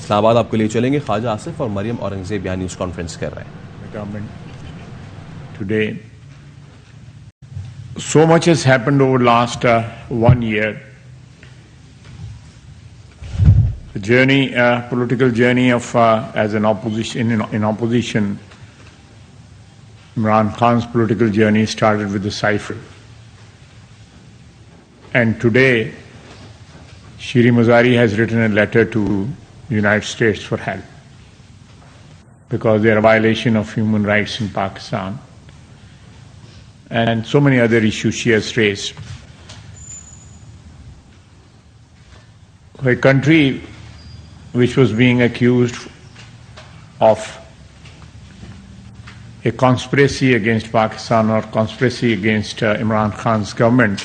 इस्लामाबाद आपको ले चलेंगे। ख्वाजा आसिफ और मरियम औरंगजेब यहाँ न्यूज़ कॉन्फ्रेंस कर रहे हैं। Government today, so much has happened over last 1 year. The journey, political journey of as an opposition in opposition, Imran Khan's political journey started with the cipher, and today, Shiri Mazari has written a letter to the United States for help because there are violation of human rights in Pakistan and so many other issues she has raised. A country which was being accused of a conspiracy against Pakistan or conspiracy against Imran Khan's government,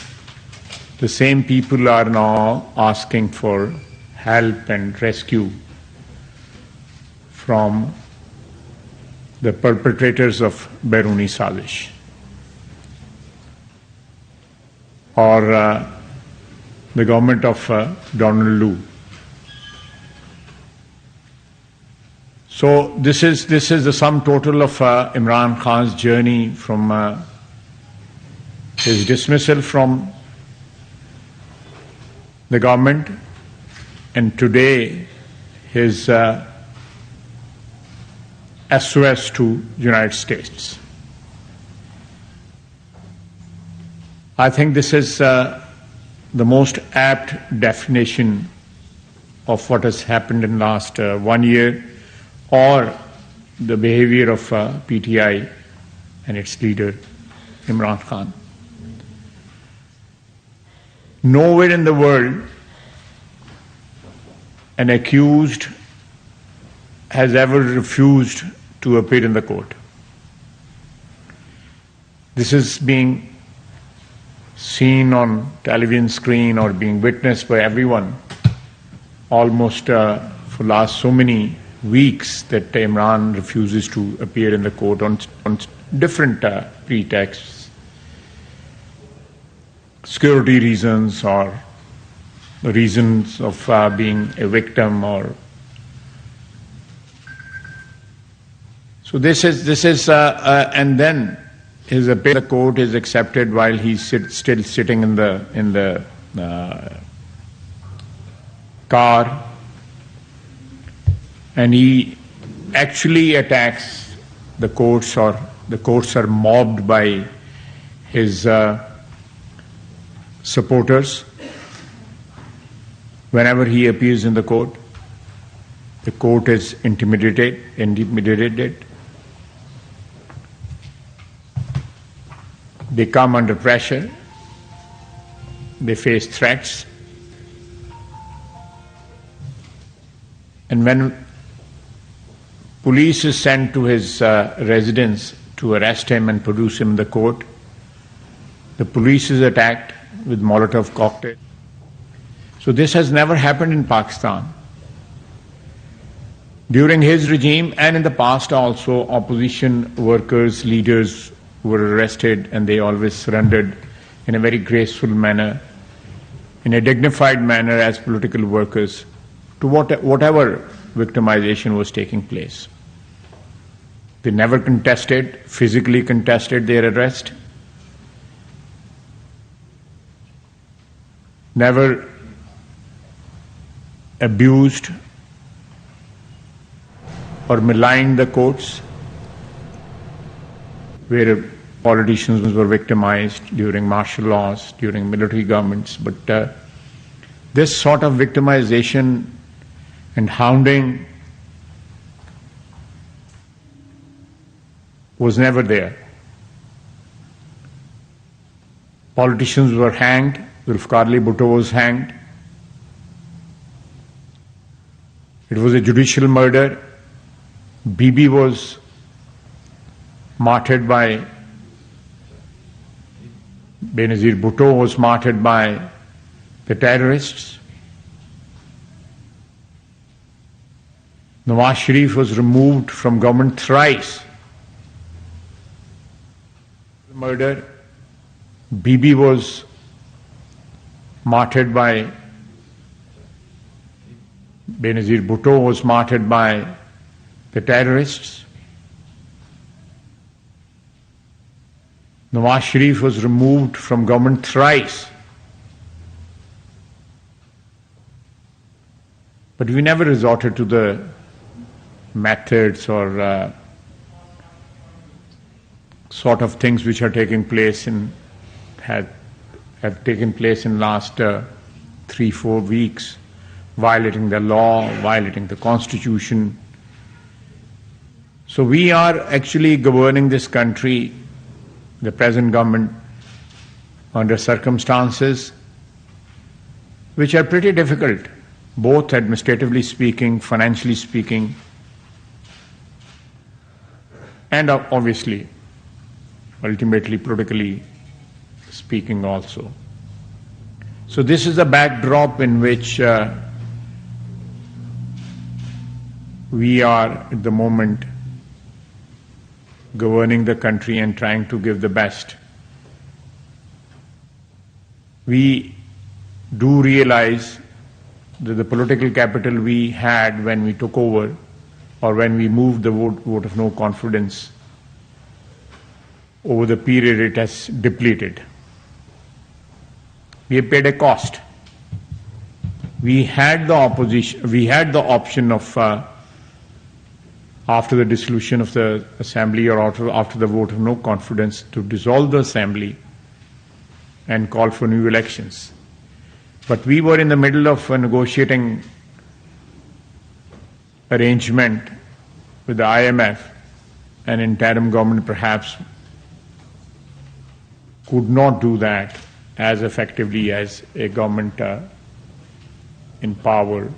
the same people are now asking for help and rescue from the perpetrators of Bairuni Sazish or the government of Donald Lu. So this is the sum total of Imran Khan's journey from his dismissal from the government and today his SOS to United States. I think this is the most apt definition of what has happened in the last 1 year or the behavior of PTI and its leader Imran Khan. Nowhere in the world an accused has ever refused to appear in the court. This is being seen on television screen or being witnessed by everyone almost for last so many weeks that Imran refuses to appear in the court on different pretexts, security reasons or reasons of being a victim or so this is and then his appeal in the court is accepted while he's still sitting in the car, and he actually attacks the courts, or the courts are mobbed by his supporters. Whenever he appears in the court is intimidated. They come under pressure, they face threats, and when police is sent to his residence to arrest him and produce him in the court, the police is attacked with Molotov cocktail. So this has never happened in Pakistan. During his regime and in the past also, opposition workers, leaders were arrested and they always surrendered in a very graceful manner, in a dignified manner as political workers to whatever victimization was taking place. They never physically contested their arrest, never abused or maligned the courts where politicians were victimized during martial laws, during military governments. But this sort of victimization and hounding was never there. Politicians were hanged. Zulfikar Ali Bhutto was hanged. It was a judicial murder. Bibi was martyred by Benazir Bhutto was martyred by the terrorists. Nawaz Sharif was removed from government thrice. Murder. Bibi was martyred by Benazir Bhutto was martyred by the terrorists. Nawaz Sharif was removed from government thrice. But we never resorted to the methods or sort of things which are taking place and have taken place in last 3-4 weeks, violating the law, violating the constitution. So we are actually governing this country, the present government, under circumstances which are pretty difficult, both administratively speaking, financially speaking, and obviously, ultimately, politically speaking also. So this is the backdrop in which we are at the moment governing the country and trying to give the best. We do realize that the political capital we had when we took over or when we moved the vote of no confidence, over the period it has depleted. We have paid a cost. We had the option of after the dissolution of the assembly or after the vote of no confidence to dissolve the assembly and call for new elections. But we were in the middle of a negotiating arrangement with the IMF, and interim government perhaps could not do that as effectively as a government in power,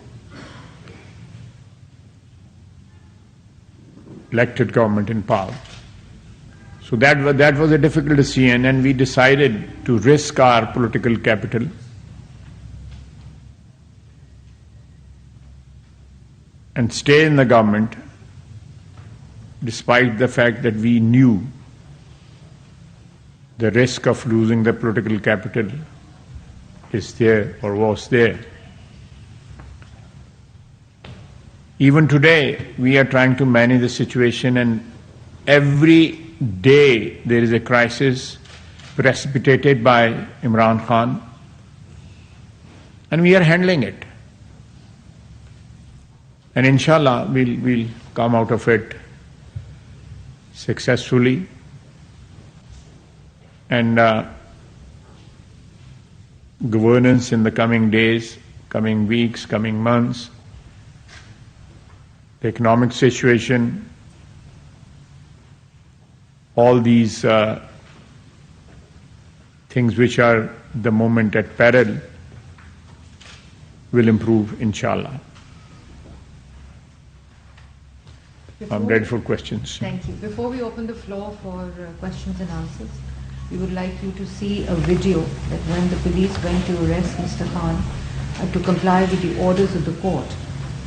elected government in power. So that was a difficult decision, and we decided to risk our political capital and stay in the government despite the fact that we knew the risk of losing the political capital is there or was there. Even today, we are trying to manage the situation, and every day there is a crisis precipitated by Imran Khan, and we are handling it. And inshallah, we'll come out of it successfully. And governance in the coming days, coming weeks, coming months, the economic situation, all these things which are the moment at peril will improve, inshallah. I'm ready for questions. Thank you. Before we open the floor for questions and answers, we would like you to see a video that when the police went to arrest Mr. Khan to comply with the orders of the court,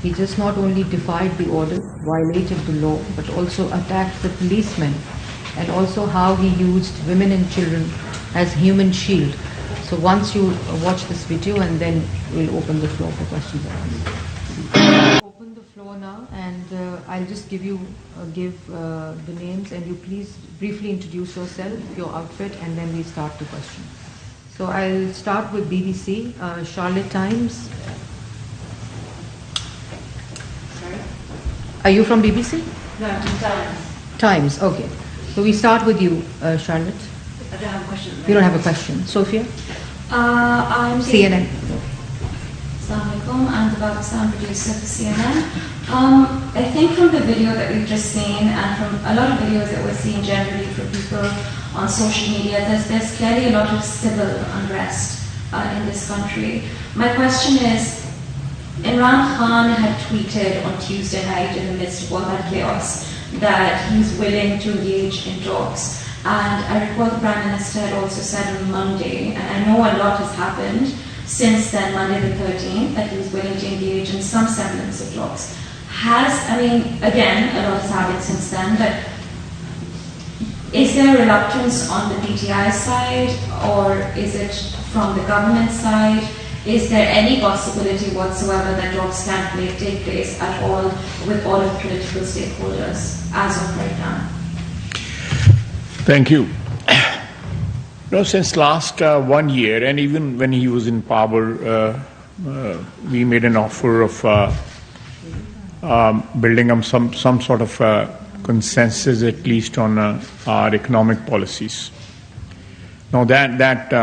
he just not only defied the order, violated the law, but also attacked the policemen, and also how he used women and children as human shield. So once you watch this video, and then we'll open the floor for questions and answers. Open the floor now, and I'll just give the names, and you please briefly introduce yourself, your outfit, and then we start the question. So I'll start with BBC, Charlotte Times. Sorry? Are you from BBC? No, Times. Times, okay. So we start with you, Charlotte. I don't have a question. You don't have a question. Sophia? I'm CNN. Assalamualaikum. I'm the Pakistan producer for CNN. I think from the video that we've just seen, and from a lot of videos that we're seeing generally from people on social media, there's clearly a lot of civil unrest in this country. My question is, Imran Khan had tweeted on Tuesday night in the midst of all that chaos that he's willing to engage in talks. And I recall the Prime Minister had also said on Monday, and I know a lot has happened since then, Monday the 13th, that he was willing to engage in some semblance of talks. Again, a lot has happened since then, but is there reluctance on the PTI side, or is it from the government side? is there any possibility whatsoever that talks can take place at all with all of the political stakeholders as of right now? Thank you. Since last 1 year, and even when he was in power, we made an offer of building up some sort of consensus, at least on our economic policies. Now that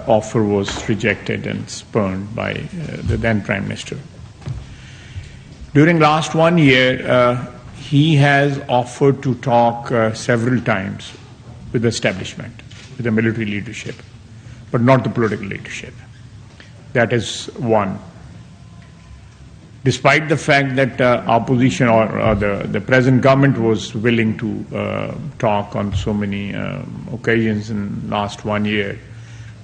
offer was rejected and spurned by the then Prime Minister. During last 1 year, he has offered to talk several times with the establishment, with the military leadership, but not the political leadership. That is one. Despite the fact that opposition or the present government was willing to talk on so many occasions in last 1 year,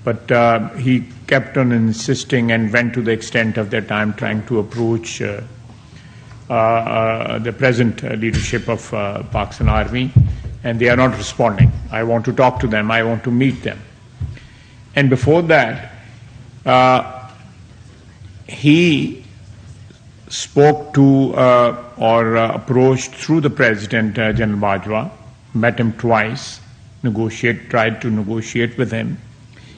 but he kept on insisting and went to the extent of that time trying to approach the present leadership of Pakistan Army, and they are not responding. I want to talk to them. I want to meet them. And before that, he spoke to or approached through the President, General Bajwa, met him twice, tried to negotiate with him,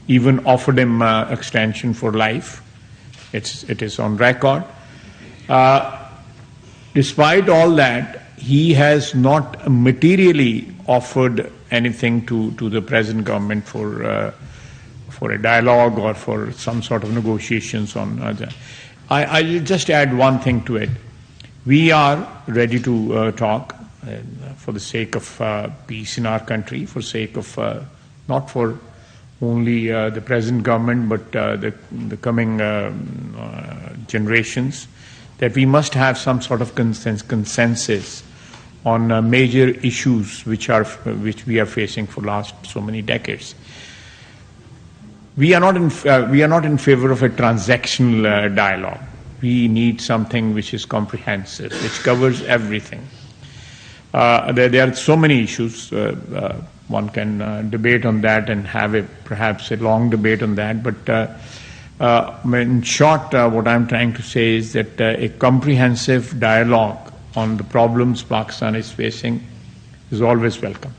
even offered him extension for life. It is on record. Despite all that, he has not materially offered anything to the present government for a dialogue or for some sort of negotiations on that. I'll just add one thing to it. We are ready to talk for the sake of peace in our country, for sake of not for only the present government, but the coming generations, that we must have some sort of consensus on major issues which we are facing for last so many decades. We are not in favor of a transactional dialogue. We need something which is comprehensive, which covers everything. There are so many issues. One can debate on that and have perhaps a long debate on that. But in short, what I'm trying to say is that a comprehensive dialogue on the problems Pakistan is facing is always welcome.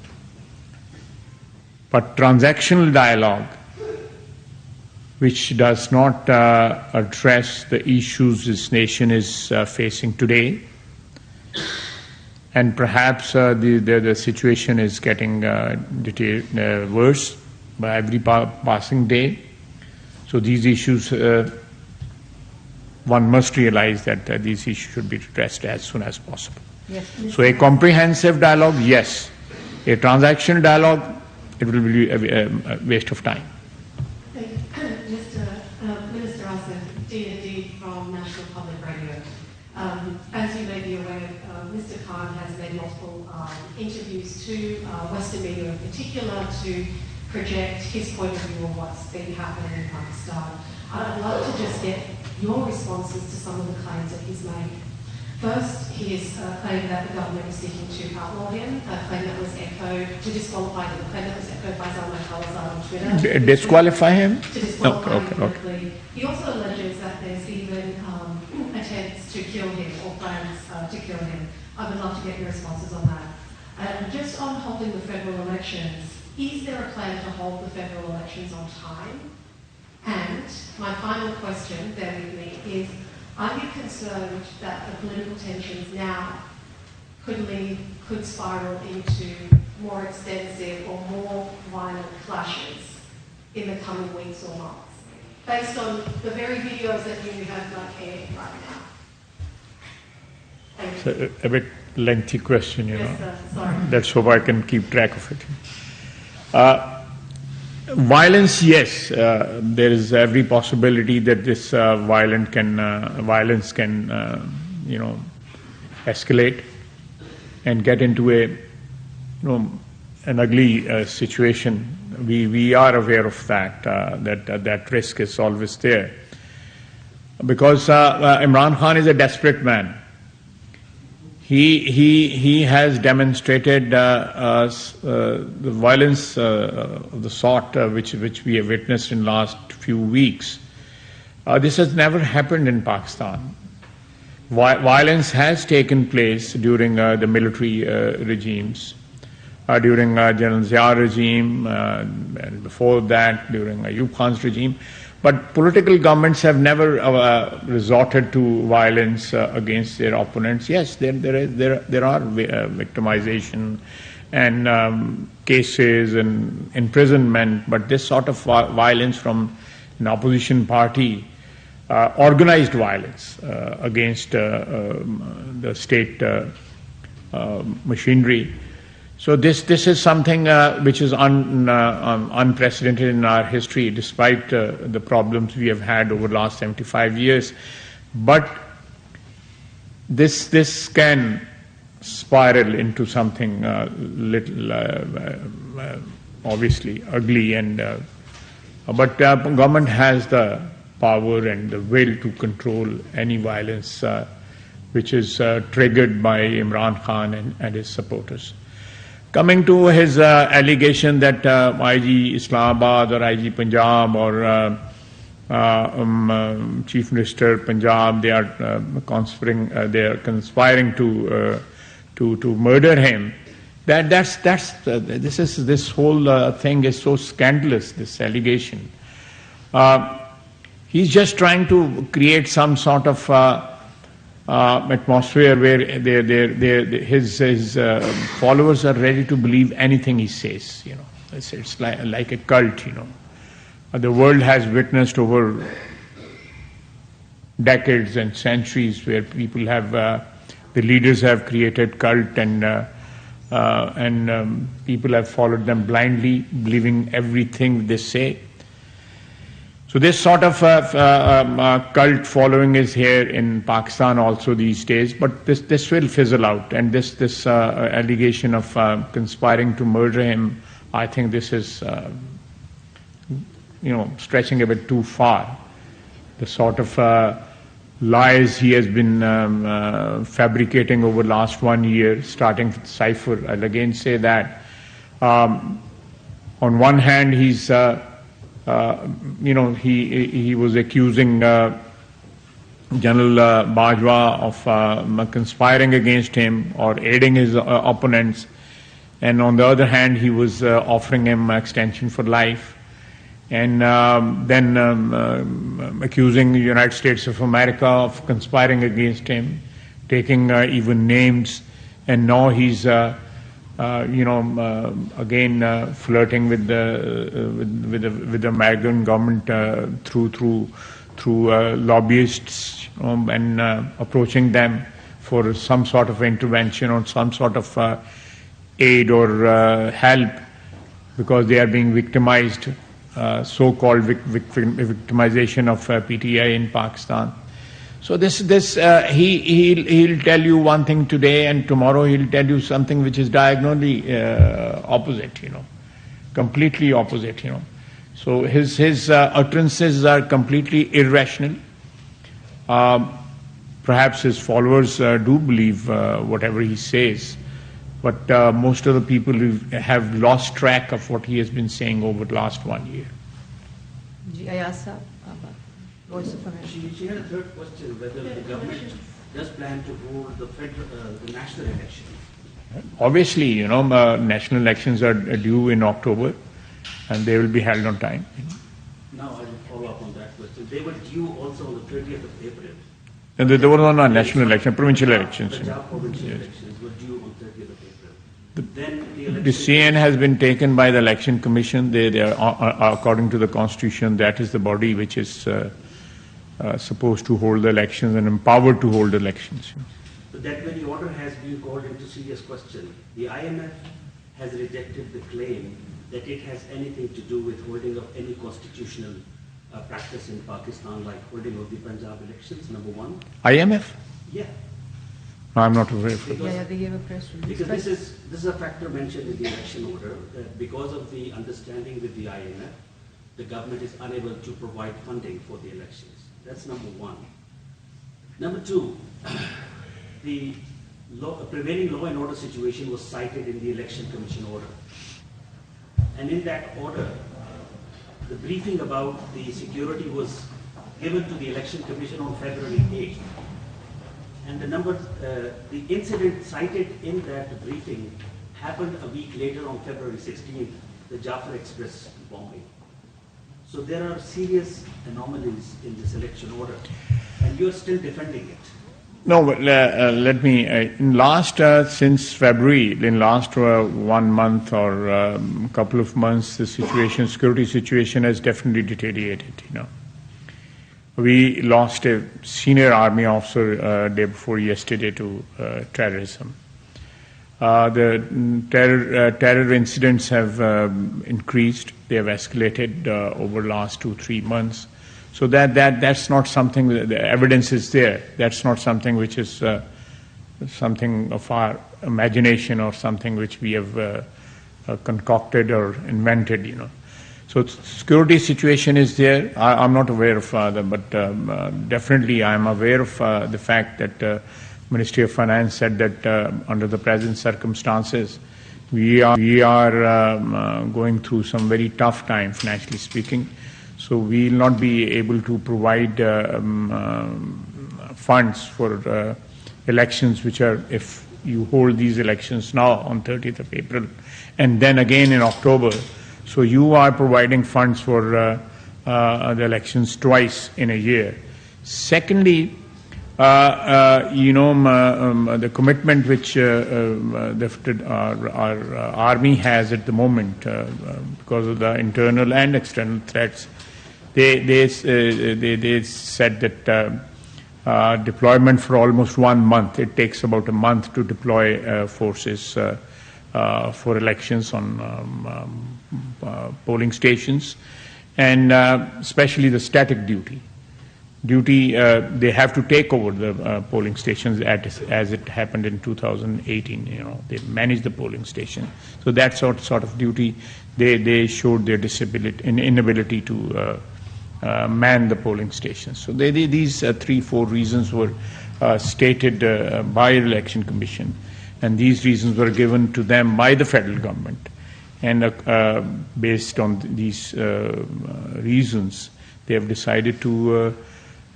But transactional dialogue, which does not address the issues this nation is facing today, and perhaps the situation is getting worse by every passing day. So these issues, one must realize that these issues should be addressed as soon as possible. Yes, so a comprehensive dialogue, yes. A transactional dialogue, it will be a waste of time. Minister Asif, D&D from National Public Radio. As you may be aware, Mr. Khan has made multiple interviews to Western media in particular to project his point of view on what's been happening in Pakistan. I'd love to just get your responses to some of the claims that he's made. First, he has claimed that the government is seeking to outlaw him, a claim that was echoed, to disqualify him, a claim that was echoed by Zalman Khalilzad on Twitter. Disqualify him? To disqualify him okay. quickly. He also alleges that there's even attempts to kill him or plans to kill him. I would love to get your responses on that. And just on holding the federal elections, is there a plan to hold the federal elections on time? And my final question, bear with me, is are you concerned that the political tensions now could spiral into more extensive or more violent clashes in the coming weeks or months, based on the very videos that you have aired right now? Thank you. It's a bit lengthy question, you know. Yes, sir. Sorry. Let's hope I can keep track of it. Violence, yes. There is every possibility that this violence can, escalate and get into an ugly situation. We are aware of that. That risk is always there, because Imran Khan is a desperate man. He has demonstrated the violence of the sort which we have witnessed in the last few weeks This has never happened in Pakistan. Violence has taken place during the military regimes, during General Zia regime, and before that during Ayub Khan's regime. But political governments have never resorted to violence against their opponents. Yes, there are victimization and cases and imprisonment, but this sort of violence from an opposition party, organized violence against the state machinery. So this is something which is unprecedented in our history, despite the problems we have had over the last 75 years. But this can spiral into something little obviously ugly, and but government has the power and the will to control any violence which is triggered by Imran Khan and his supporters. Coming to his allegation that IG Islamabad or IG Punjab or Chief Minister Punjab, they are conspiring to murder him. This whole thing is so scandalous. This allegation. He's just trying to create some sort of atmosphere where his followers are ready to believe anything he says. You know, it's like a cult. You know, the world has witnessed over decades and centuries where people have, the leaders have created cult, and people have followed them blindly, believing everything they say. So this sort of cult following is here in Pakistan also these days, but this will fizzle out, and this allegation of conspiring to murder him, I think this is stretching a bit too far. The sort of lies he has been fabricating over the last 1 year, starting with Cypher. I'll again say that on one hand he's he was accusing General Bajwa of conspiring against him or aiding his opponents, and on the other hand he was offering him extension for life, and then accusing the United States of America of conspiring against him, taking even names, and now he's again flirting with the American government through lobbyists, and approaching them for some sort of intervention or some sort of aid or help, because they are being victimized, so-called victimization of PTI in Pakistan. So he'll tell you one thing today, and tomorrow he'll tell you something which is diagonally opposite, completely opposite, So his utterances are completely irrational. Perhaps his followers do believe whatever he says, but most of the people have lost track of what he has been saying over the last 1 year. Voice of America. She had a third question, whether the government does plan to hold the national elections. Obviously, national elections are due in October, and they will be held on time. Now I will follow up on that question. They were due also on the 30th of April. And there were no national elections, provincial elections. Punjab provincial elections were due on 30th of April. Then the CN has been taken by the Election Commission. They are, according to the Constitution, that is the body which is supposed to hold the elections and empowered to hold elections. But that very order has been called into serious question. The IMF has rejected the claim that it has anything to do with holding of any constitutional practice in Pakistan, like holding of the Punjab elections, number one. IMF? Yeah. I'm not aware of it. They gave a press release. Because this is a factor mentioned in the election order, that because of the understanding with the IMF, the government is unable to provide funding for the elections. That's number one. Number two, the prevailing law and order situation was cited in the Election Commission order. And in that order, the briefing about the security was given to the Election Commission on February 8th. And the incident cited in that briefing happened a week later on February 16th, the Jaffa Express bombing. So there are serious anomalies in this election order, and you're still defending it. No, but let me, since February, in last 1 month or couple of months, the security situation has definitely deteriorated, We lost a senior army officer day before yesterday to terrorism. The terror incidents have increased. They have escalated over the last 2-3 months. So that's not something. The evidence is there. That's not something which is something of our imagination or something which we have concocted or invented. So security situation is there. I'm not aware of but definitely I'm aware of the fact that Ministry of Finance said that under the present circumstances, we are going through some very tough time, financially speaking. So we will not be able to provide funds for elections, which are, if you hold these elections now on 30th of April, and then again in October. So you are providing funds for the elections twice in a year. Secondly, the commitment which our army has at the moment because of the internal and external threats, they said that deployment for almost 1 month. It takes about a month to deploy forces for elections on polling stations, and especially the static duty. They have to take over the polling stations as it happened in 2018. They manage the polling station. So that sort of duty, they showed their inability to man the polling stations. So these 3-4 reasons were stated by the Election Commission, and these reasons were given to them by the federal government. And based on these reasons, they have decided to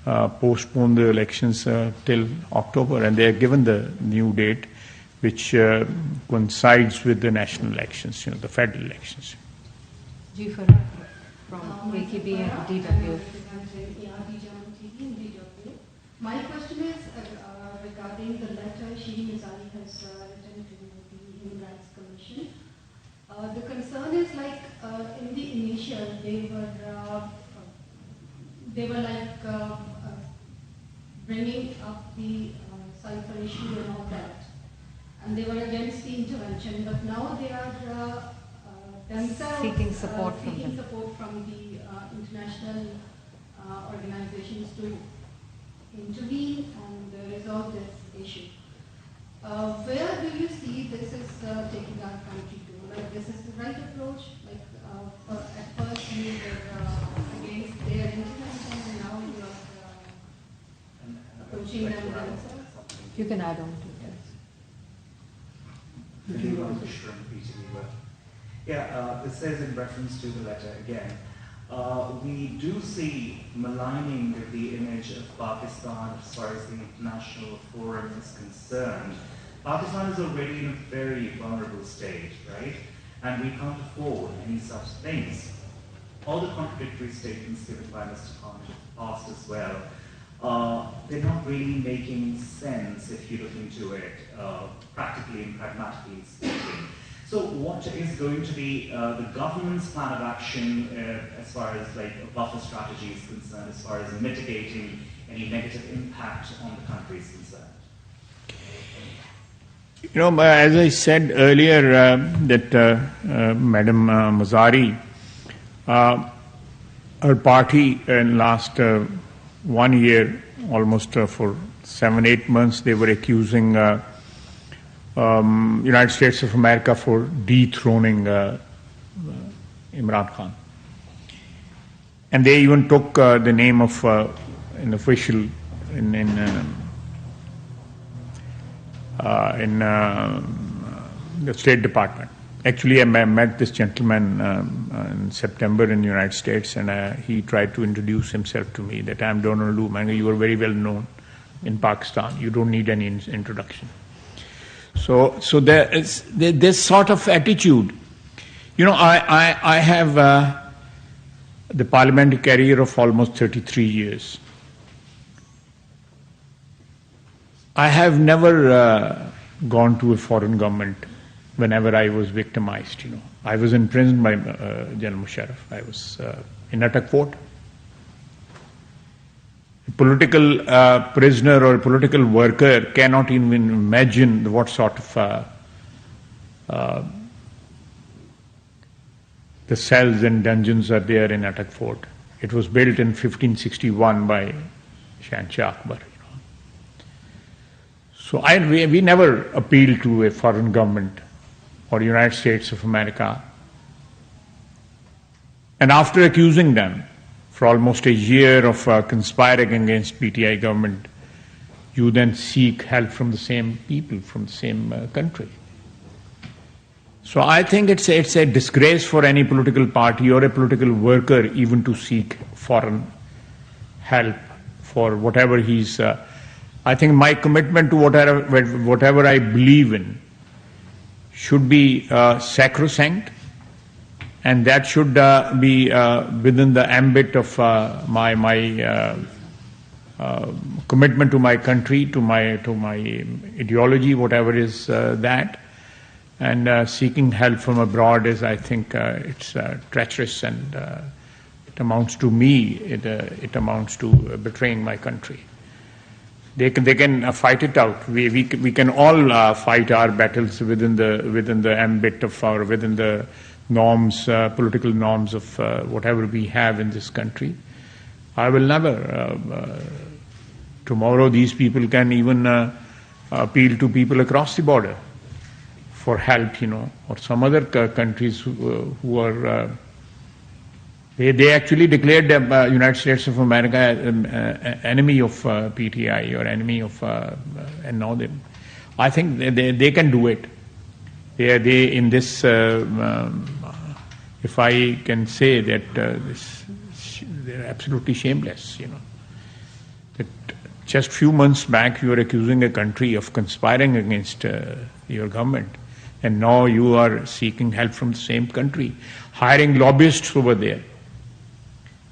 postpone the elections till October, and they are given the new date, which coincides with the national elections, the federal elections. From KKB and DW. My question is regarding the letter Shiri Mizani has written to the Human Rights Commission. The concern is in the initial, they were bringing up the cipher issue and all that, and they were against the intervention. But now they are themselves seeking support from the international organizations to intervene and resolve this issue. Where do you see this is taking our country to? This is the right approach? At first you were against their intervention, and now you are approaching them themselves? You can add on to that. This says in reference to the letter again. We do see maligning the image of Pakistan as far as the international forum is concerned. Pakistan is already in a very vulnerable state, right? And we can't afford any such things. All the contradictory statements given by Mr. Khan in the past as well, they're not really making sense if you look into it, practically and pragmatically speaking. So what is going to be the government's plan of action as far as a buffer strategy is concerned, as far as mitigating any negative impact on the country is concerned? As I said earlier, that Madam Mazari, her party in last 1 year, almost for 7-8 months, they were accusing United States of America for dethroning Imran Khan. And they even took the name of an official in the State Department. Actually, I met this gentleman in September in the United States, and he tried to introduce himself to me that I'm Donald Lu. You are very well known in Pakistan. You don't need any introduction. So there is this sort of attitude. You know, I have the parliamentary career of almost 33 years. I have never gone to a foreign government whenever I was victimized. You know, I was imprisoned by General Musharraf. I was in Atak Fort. A political prisoner or a political worker cannot even imagine what sort of the cells and dungeons are there in Atak Fort. It was built in 1561 by Shahanshah Akbar. So we never appealed to a foreign government or United States of America. And after accusing them for almost a year of conspiring against PTI government, you then seek help from the same people, from the same country. So I think it's a disgrace for any political party or a political worker even to seek foreign help for whatever he's... I think my commitment to whatever I believe in should be sacrosanct, and that should be within the ambit of my commitment to my country, to my ideology, whatever is that. And seeking help from abroad is, I think, it's treacherous, and it amounts to me. It amounts to betraying my country. They can fight it out. We can all fight our battles within the ambit of within the norms, political norms of whatever we have in this country. I will never. Tomorrow, these people can even appeal to people across the border for help, you know, or some other countries who are. They actually declared the United States of America enemy of PTI or enemy of, and now they, I think they can do it. They in this, if I can say that they're absolutely shameless, you know. That just few months back you were accusing a country of conspiring against your government, and now you are seeking help from the same country, hiring lobbyists over there.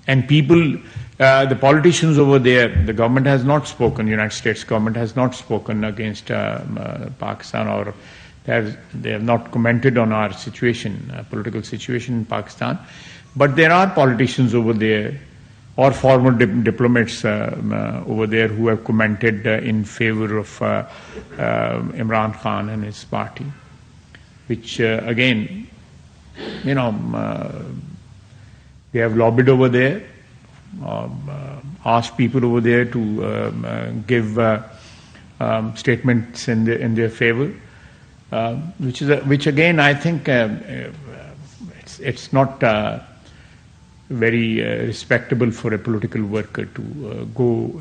And people, the politicians over there, the government has not spoken, United States government has not spoken against Pakistan, or they have not commented on our situation, political situation in Pakistan. But there are politicians over there, or former diplomats over there, who have commented in favor of Imran Khan and his party, which again, you know, they have lobbied over there, asked people over there to give statements in their favor, which again I think it's not very respectable for a political worker to go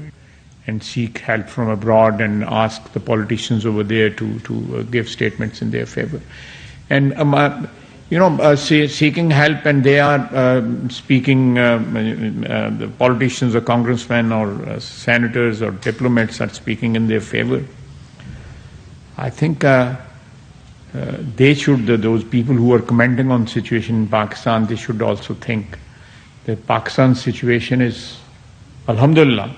and seek help from abroad and ask the politicians over there to give statements in their favor. And you know, seeking help, and they are speaking, the politicians or congressmen or senators or diplomats are speaking in their favor. I think they should, those people who are commenting on the situation in Pakistan, they should also think that Pakistan's situation is, alhamdulillah,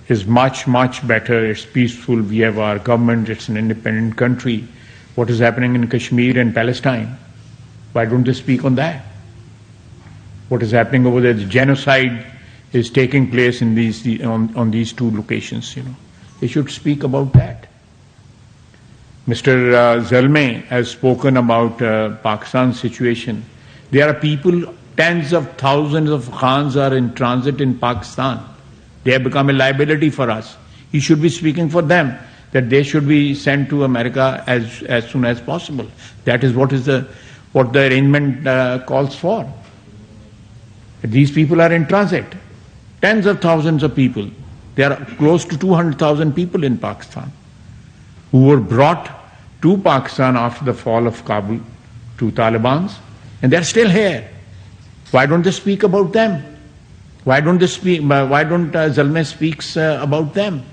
is much, much better. It's peaceful. We have our government. It's an independent country. What is happening in Kashmir and Palestine? Why don't they speak on that? What is happening over there? The genocide is taking place in on these two locations. You know, they should speak about that. Mr. Zalmay has spoken about Pakistan's situation. There are people, tens of thousands of Khans are in transit in Pakistan. They have become a liability for us. He should be speaking for them, that they should be sent to America as soon as possible. That is what the arrangement calls for. These people are in transit. Tens of thousands of people. There are close to 200,000 people in Pakistan who were brought to Pakistan after the fall of Kabul to Taliban's, and they're still here. Why don't they speak about them? Why don't Zalmay speaks about them?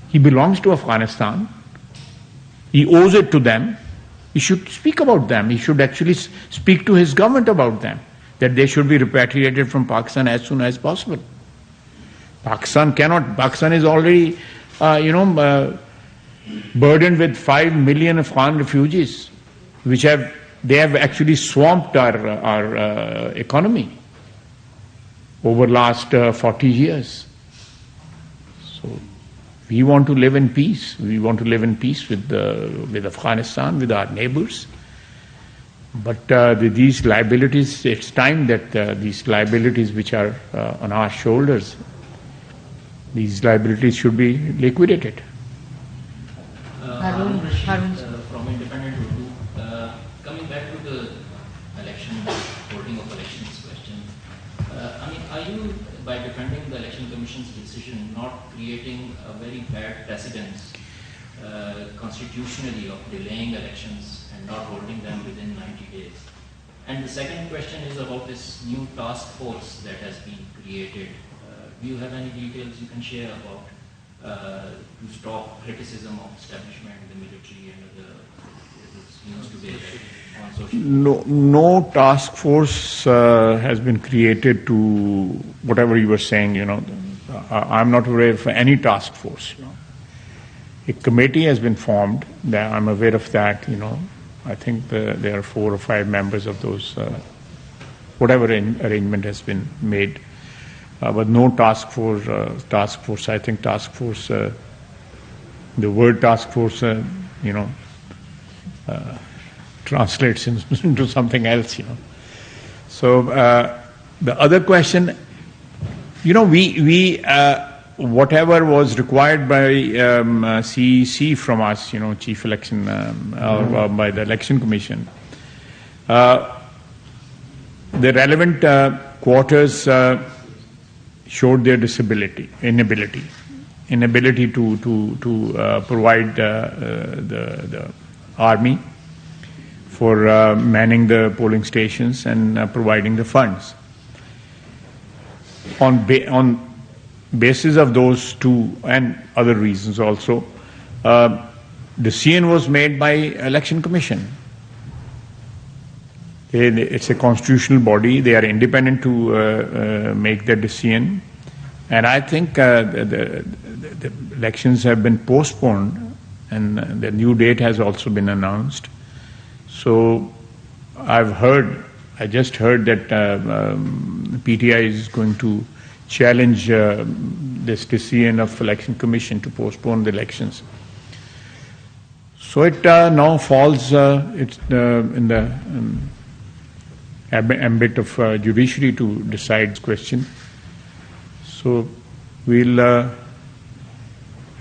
He belongs to Afghanistan. He owes it to them. He should speak about them. He should actually speak to his government about them, that they should be repatriated from Pakistan as soon as possible. Pakistan cannot. Pakistan is already, burdened with 5 million Afghan refugees, which have actually swamped our economy over last 40 years. So we want to live in peace. We want to live in peace with Afghanistan, with our neighbors. But these liabilities, it's time that these liabilities which are on our shoulders, these liabilities should be liquidated. Harun, from Independent Urdu. Coming back to the election, holding of elections question. Are you, by defending the Election Commission's decision, not creating a very bad precedence constitutionally of delaying elections and not holding them within 90 days? And the second question is about this new task force that has been created. Do you have any details you can share about to stop criticism of establishment, the military and other news today on social media? No task force has been created to whatever you were saying. I'm not aware of any task force. A committee has been formed. I'm aware of that. I think there are 4 or 5 members of those. Whatever arrangement has been made. But no task force. I think task force. The word task force, translates into something else. So the other question, we whatever was required by CEC from us, Chief Election or by the Election Commission, the relevant quarters showed their inability to provide the army for manning the polling stations and providing the funds. On basis of those two and other reasons also, decision was made by Election Commission. It's a constitutional body. They are independent to make their decision. And I think the elections have been postponed and the new date has also been announced. So I just heard that PTI is going to challenge this decision of Election Commission to postpone the elections. So it now falls in the ambit of judiciary to decide this question. So we'll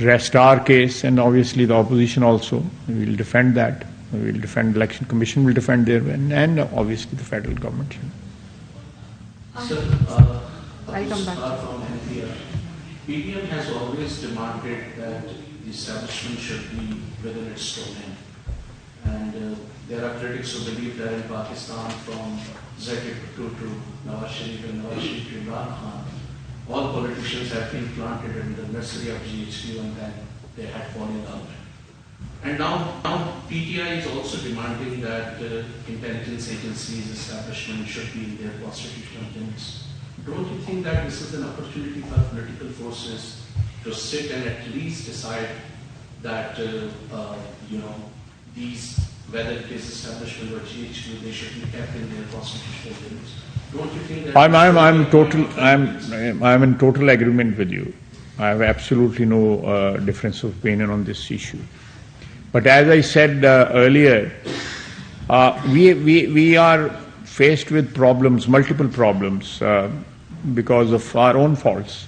rest our case, and obviously the opposition also. We'll defend that. We'll defend Election Commission, will defend their and obviously the federal government. Sir, I'll come back. From NPR. PDM has always demanded that the establishment should be within its domain. And there are critics who believe that in Pakistan, from Zaki to Nawaz Sharif and Nawaz Sharif to Imran Khan, all politicians have been planted in the nursery of GHQ and then they had fallen out. And now PTI is also demanding that intelligence agencies' establishment should be in their constitutional limits. Don't you think that this is an opportunity for political forces to sit and at least decide that, these, whether it is establishment or GHQ, they should be kept in their constitutional limits? Don't you think that... I'm in total agreement with you. I have absolutely no difference of opinion on this issue. But as I said earlier, we are faced with problems, multiple problems, because of our own faults,